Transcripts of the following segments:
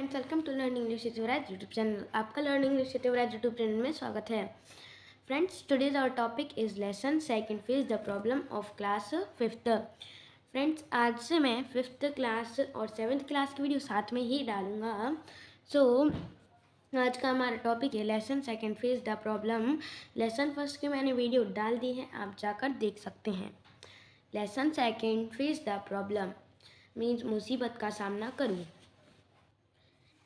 Friends, welcome to learning English with Yuvraj YouTube channel. आपका learning English with Yuvraj YouTube channel में स्वागत है। Friends, today's our topic is lesson second phase the problem of class fifth. Friends, आज से मैं fifth class और seventh class की video साथ में ही डालूंगा। आज का हमारा टॉपिक है lesson second phase the problem. Lesson first की मैंने वीडियो डाल दी है, आप जाकर देख सकते हैं। Lesson second phase the problem means मुसीबत का सामना करूँ।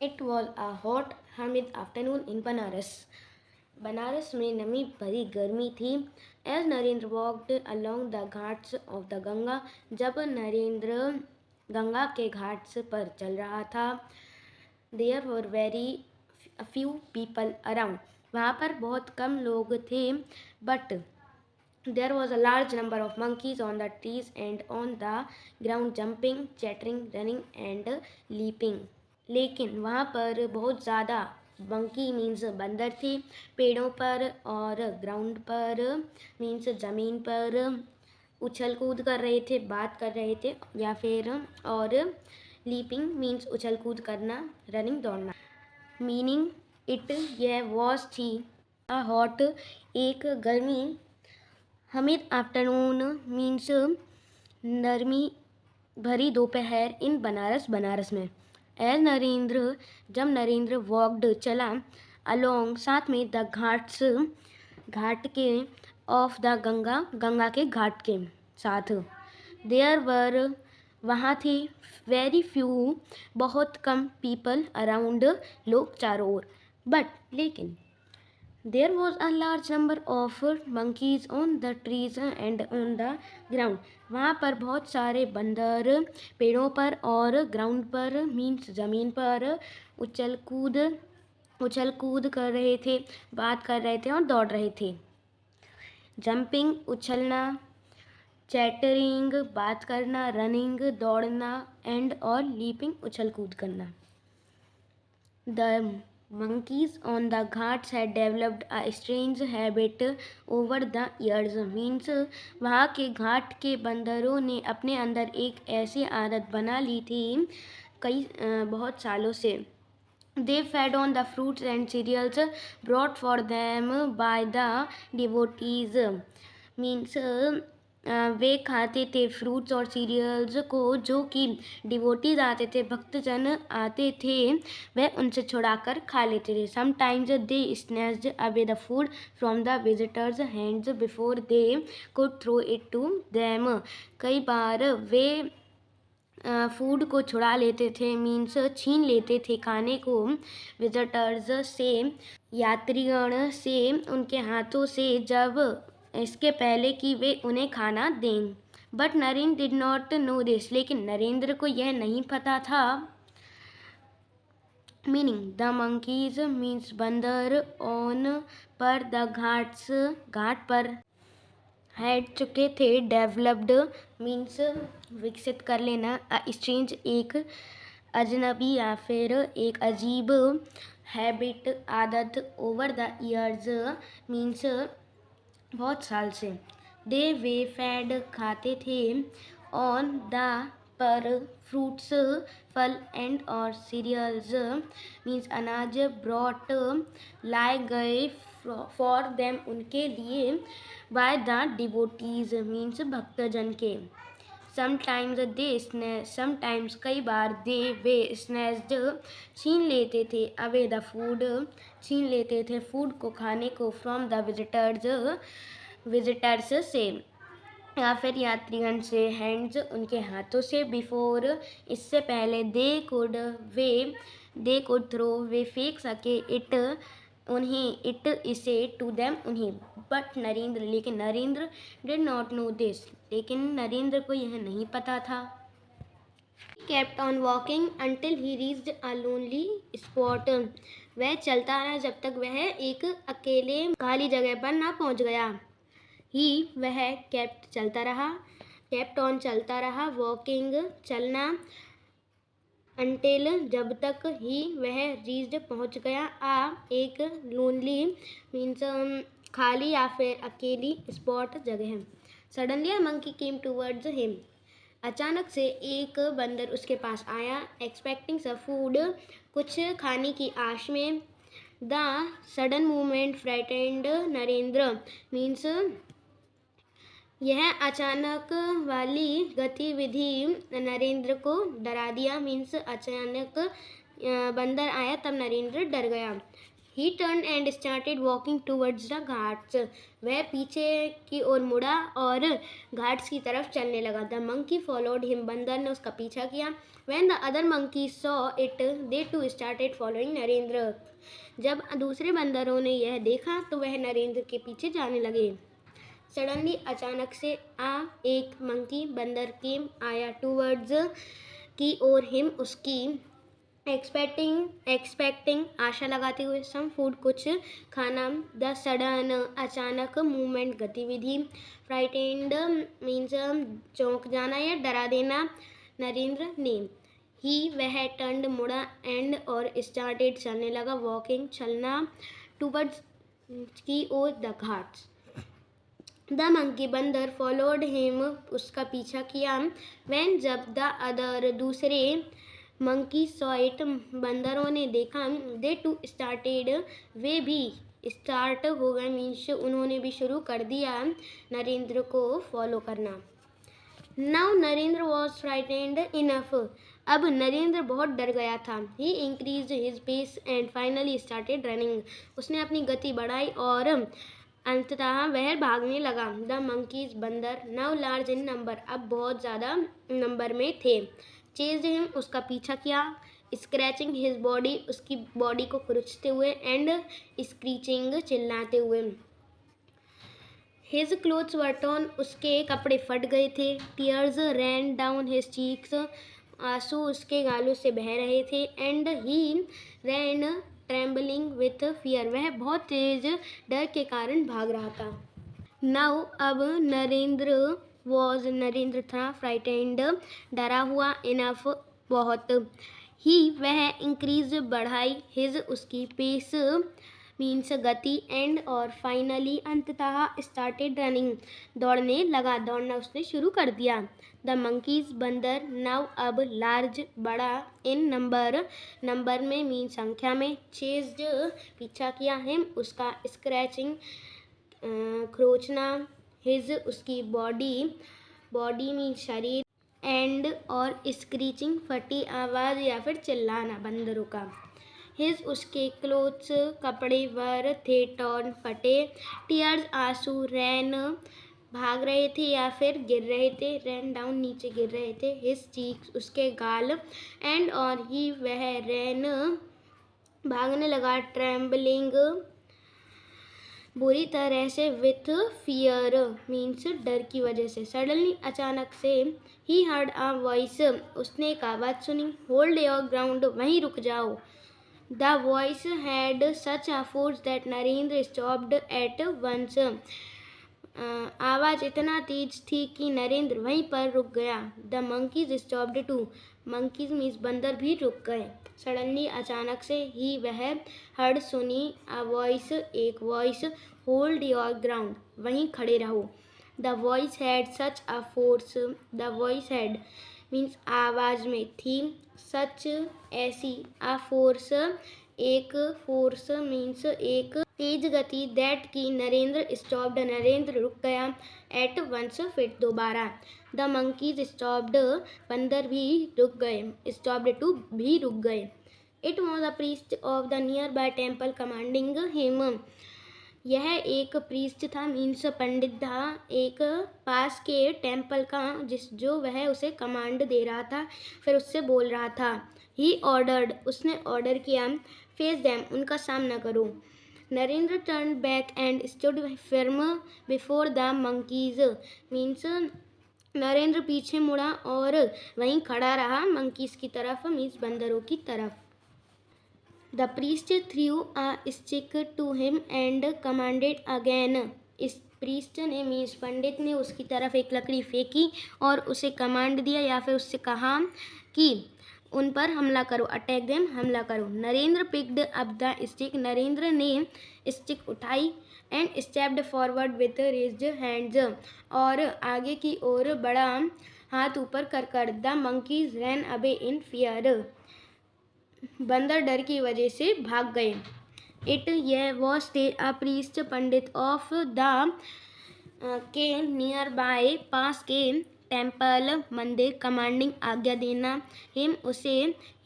It was a hot, humid afternoon in Banaras. Banaras में नमी भरी गर्मी थी। As Narendra walked along the Ghats of the Ganga, जब नरेंद्र गंगा के घाट्स पर चल रहा था। There were very few people around, वहाँ पर बहुत कम लोग थे। But there was a large number of monkeys on the trees and on the ground, jumping, chattering, running and leaping। लेकिन वहाँ पर बहुत ज़्यादा मंकी मीन्स बंदर थे पेड़ों पर, और ग्राउंड पर मीन्स ज़मीन पर उछल कूद कर रहे थे, बात कर रहे थे या फिर, और लीपिंग मीन्स उछल कूद करना, रनिंग दौड़ना। मीनिंग इट यह वॉज थी अ हॉट एक गर्मी, हमिद आफ्टरनून मीन्स नरमी भरी दोपहर, इन बनारस बनारस में। एज नरेंद्र जब नरेंद्र वॉकड चला, अलोंग साथ में, द घाट्स घाट के, ऑफ द गंगा गंगा के घाट के साथ। देयर वर वहाँ थे, वेरी फ्यू बहुत कम, पीपल अराउंड लोग चारों ओर, बट लेकिन, there was a large number of monkeys on the trees and on the ground, वहाँ पर बहुत सारे बंदर पेड़ों पर और ग्राउंड पर मीन्स ज़मीन पर उछल कूद कर रहे थे, बात कर रहे थे और दौड़ रहे थे। जंपिंग उछलना, चैटरिंग बात करना, रनिंग दौड़ना एंड और लीपिंग उछल कूद करना। The monkeys on the ghats had developed a strange habit over the years means वहाँ के घाट के बंदरों ने अपने अंदर एक ऐसी आदत बना ली थी बहुत सालों से। They fed on the fruits and cereals brought for them by the devotees means वे खाते थे फ्रूट्स और सीरियल्स को जो कि डिवोटीज आते थे, भक्तजन आते थे, वह उनसे छुड़ाकर खा लेते थे। Sometimes they snatched away the food from the visitors hands before they could throw it to them, कई बार वे फूड को छुड़ा लेते थे मीन्स छीन लेते थे खाने को विजिटर्स से, यात्रीगण से, उनके हाथों से, जब इसके पहले कि वे उन्हें खाना दें। But Narendra did not know this, लेकिन नरेंद्र को यह नहीं पता था। मीनिंग द मंकीज मीन्स बंदर, ऑन पर, द घाट्स घाट पर, हैड चुके थे, डेवलप्ड मीन्स विकसित कर लेना, स्ट्रेंज एक अजनबी या फिर एक अजीब, हैबिट आदत, ओवर द ईयर्स मीन्स बहुत साल से, दे वे फैड खाते थे, ऑन द पर, फ्रूट्स फल, एंड और सीरियल्स मीन्स अनाज, ब्रॉट लाए गए, फॉर देम उनके लिए, बाय द डिवोटीज मीन्स भक्तजन के। समटाइम्स कई बार, दे वे स्नैच्ड छीन लेते थे, अवे द फूड छीन लेते थे फूड को, खाने को, फ्रॉम द विजिटर्स से या फिर यात्रीगण से, हैंड्स उनके हाथों से, बिफोर इससे पहले, दे कुड थ्रो वे फेंक सके, इट उन्हें, इट इसे, टू देम उन्हें, बट नरेंद्र लेकिन Narendra, did not know this लेकिन नरेंद्र को यह नहीं पता था। Kept on walking until he reached a lonely spot, वह चलता रहा जब तक वह एक अकेले खाली जगह पर ना पहुंच गया। वह केप्ट चलता रहा, केप्ट ऑन चलता रहा, वॉकिंग चलना, अंटिल जब तक, वह रीच्ड पहुंच गया, एक लोनली मीन्स खाली या फिर अकेली, स्पॉट जगह। Suddenly a monkey came towards him, अचानक से एक बंदर उसके पास आया, एक्सपेक्टिंग सम फूड कुछ खाने की आश में। The sudden movement frightened Narendra means यह अचानक वाली गतिविधि नरेंद्र को डरा दिया। मीन्स अचानक बंदर आया तब नरेंद्र डर गया। He turned and started walking towards the Ghats. वह पीछे की ओर मुड़ा और घाट्स की तरफ चलने लगा। The monkey followed him। बंदर ने उसका पीछा किया। When the other monkeys saw it, they too started following Narendra. जब दूसरे बंदरों ने यह देखा तो वह नरेंद्र के पीछे जाने लगे। सडनली अचानक से एक मंकी बंदर के आया टूवर्ड्स की ओर हिम उसकी एक्सपेक्टिंग आशा लगाते हुए सम फूड कुछ खाना। द सडन अचानक मूवमेंट गतिविधि। फ्राइटेंड मीन्स चौंक जाना या डरा देना नरेंद्र ने। ही वह टर्न्ड मुड़ा एंड और स्टार्टेड चलने लगा वॉकिंग चलना टूवर्ड्स की ओर द घाट्स। द मंकी बंदर फॉलोड हिम उसका पीछा किया। व्हेन जब द अदर दूसरे मंकी सॉ इट बंदरों ने देखा। दे टू स्टार्टेड वे भी स्टार्ट हो गए। मीन्स उन्होंने भी शुरू कर दिया नरेंद्र को फॉलो करना। Now Narendra was frightened enough. अब नरेंद्र बहुत डर गया था। He increase his pace and finally started running. उसने अपनी गति बढ़ाई और अंततः वह भागने लगा। द मंकीज बंदर नाउ लार्ज इन नंबर अब बहुत ज़्यादा नंबर में थे। चेज्ड हिम उसका पीछा किया। स्क्रैचिंग हिज बॉडी उसकी बॉडी को खुरचते हुए एंड स्क्रीचिंग चिल्लाते हुए। हिज क्लोथ्स वर टॉर्न उसके कपड़े फट गए थे। Tears ran down his cheeks आंसू उसके गालों से बह रहे थे। And he ran trembling with fear वह बहुत तेज डर के कारण भाग रहा था। नाउ अब नरेंद्र था फ्राइटेंड डरा हुआ इनफ बहुत। ही वह इंक्रीज बढ़ाई हिज उसकी पेस मीन्स गति एंड और फाइनली अंततः स्टार्टेड रनिंग दौड़ने लगा। दौड़ना उसने शुरू कर दिया। द मंकीज बंदर नाउ अब लार्ज बड़ा इन नंबर में मीन संख्या में। चेज्ड पीछा किया हिम उसका। स्क्रैचिंग खरोचना हिज उसकी बॉडी मीन शरीर एंड और स्क्रीचिंग फटी आवाज़ या फिर चिल्लाना बंदरों का। हिज उसके क्लोथ्स कपड़े वर थे टॉर्न फटे। टीयर्स आंसू रैन भाग रहे थे या फिर गिर रहे थे। रैन डाउन नीचे गिर रहे थे। हिज चीक्स उसके गाल एंड और ही वह रैन भागने लगा। ट्रेम्बलिंग बुरी तरह से विथ फियर मीन्स डर की वजह से। सडनली अचानक से ही हर्ड अ वॉइस उसने एक आवाज़ सुनी। होल्ड योर ग्राउंड वहीं रुक जाओ। The voice had such a force that Narendra stopped at once. आवाज़ इतना तेज थी कि नरेंद्र वहीं पर रुक गया। The monkeys stopped too monkeys means बंदर भी रुक गए। सडनली अचानक से ही वह हर्ड सुनी अ वॉइस एक वॉइस। होल्ड योर ग्राउंड वहीं खड़े रहो। The voice had such a force the voice had means आवाज़ में थी। सच ऐसी अ फोर्स एक फोर्स मीन्स एक तेज गति। दैट की नरेंद्र स्टॉप्ड नरेंद्र रुक गया। एट वंस फिर दोबारा। द मंकीज स्टॉप्ड बंदर भी रुक गए। स्टॉप्ड टू भी रुक गए। It was a priest of the near by temple commanding him. यह एक प्रीस्ट था मीन्स पंडित था एक पास के टेम्पल का जो वह उसे कमांड दे रहा था फिर उससे बोल रहा था। ही ऑर्डर्ड उसने ऑर्डर किया। फेस देम उनका सामना करो। Narendra turn back and stood firm before the monkeys means Narendra पीछे मुड़ा और वहीं खड़ा रहा मंकीज की तरफ मीन्स बंदरों की तरफ। The priest threw a stick to him and commanded again. इस प्रीस्ट ने मीन्स पंडित ने उसकी तरफ एक लकड़ी फेंकी और उसे कमांड दिया या फिर उससे कहा कि उन पर हमला करो। अटैक देम हमला करो। Narendra picked up the stick Narendra ने स्टिक उठाई and stepped forward with raised hands और आगे की ओर बड़ा हाथ ऊपर कर the monkeys ran away in fear. बंदर डर की वजह से भाग गए। इट यह was a priest Pandit of the के नियर बाय पास के टेम्पल मंदिर कमांडिंग आज्ञा देना हिम उसे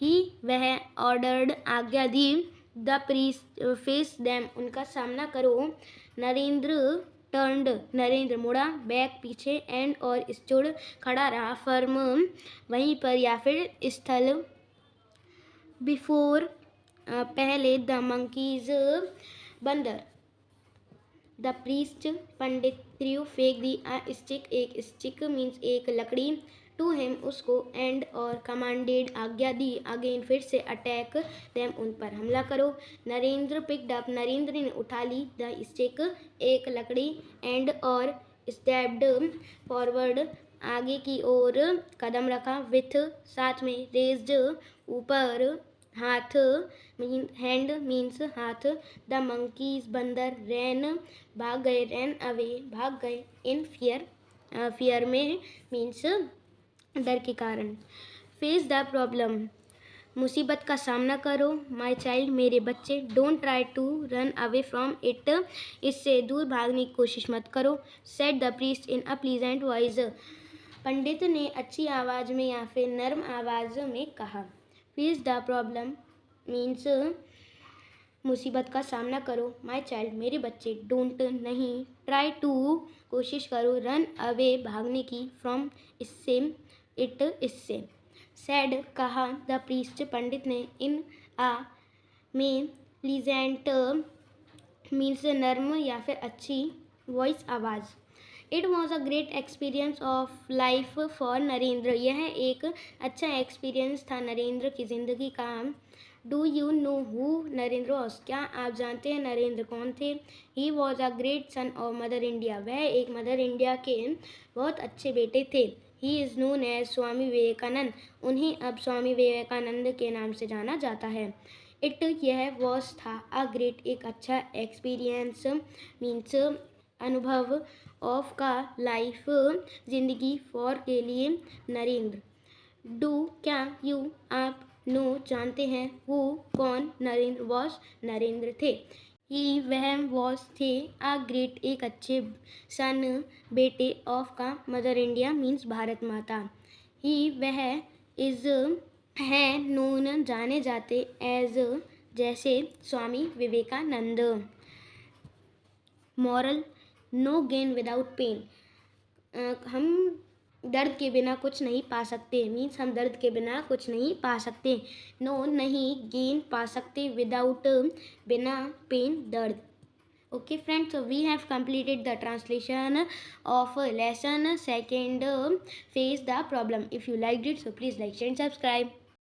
ही वह ऑर्डर्ड आज्ञा दी द प्रीस्ट फेस दैम उनका सामना करो। नरेंद्र टर्न्ड नरेंद्र मुड़ा बैक पीछे एंड और स्टूड खड़ा रहा फर्म वहीं पर या फिर स्थल बिफोर पहले द मंकीज बंदर द प्रीस्ट पंडित थ्रू फेंक दी स्टिक एक स्टिक मीन्स एक लकड़ी टू हिम उसको एंड और कमांडेड आज्ञा दी अगेन फिर से अटैक देम उन पर हमला करो। नरेंद्र पिक्ड अप नरेंद्र ने उठा ली द स्टिक एक लकड़ी एंड और स्टेप्ड फॉरवर्ड आगे की ओर कदम रखा विथ साथ में रेज्ड ऊपर हाथ हैंड मीन्स हाथ द मंकीज बंदर रैन भाग गए रैन अवे भाग गए इन फियर में मीन्स डर के कारण। फेस द प्रॉब्लम मुसीबत का सामना करो। माई चाइल्ड मेरे बच्चे don't try to run away from it इससे दूर भागने की कोशिश मत करो। Said the priest in a pleasant voice पंडित ने अच्छी आवाज़ में या फिर नर्म आवाज़ में कहा। फेस द प्रॉब्लम मीन्स मुसीबत का सामना करो। माई चाइल्ड मेरे बच्चे डोंट नहीं ट्राई टू कोशिश करो रन अवे भागने की फ्रॉम इससे इट इससे। सैड कहा द प्रीस्ट पंडित ने इन आ में प्लीजेंट मीन्स नर्म या फिर अच्छी वॉइस आवाज़। It was a great experience of life for Narendra यह एक अच्छा एक्सपीरियंस था नरेंद्र की ज़िंदगी का। Do you know who Narendra was क्या आप जानते हैं नरेंद्र कौन थे। He was a great son of mother India वह एक मदर इंडिया के बहुत अच्छे बेटे थे। He is known as Swami Vivekananda उन्हें अब स्वामी विवेकानंद के नाम से जाना जाता है। इट यह वॉज था अ ग्रेट एक अच्छा एक्सपीरियंस मीन्स अनुभव ऑफ का लाइफ जिंदगी फॉर के लिए नरेंद्र। डू क्या यू आप नो जानते हैं हु कौन नरेंद्र वॉज नरेंद्र थे। ही वह वॉज थे आ ग्रेट एक अच्छे सन बेटे ऑफ का मदर इंडिया मीन्स भारत माता। ही वह इज है नोन जाने जाते एज जैसे Swami Vivekananda. Moral no gain without pain हम दर्द के बिना कुछ नहीं पा सकते मीन्स हम दर्द के बिना कुछ नहीं पा सकते। नो नहीं गेन पा सकते विदाउट बिना पेन दर्द। Okay friends, so we have completed the translation of lesson second face the problem. If you liked it, so please like, share and subscribe.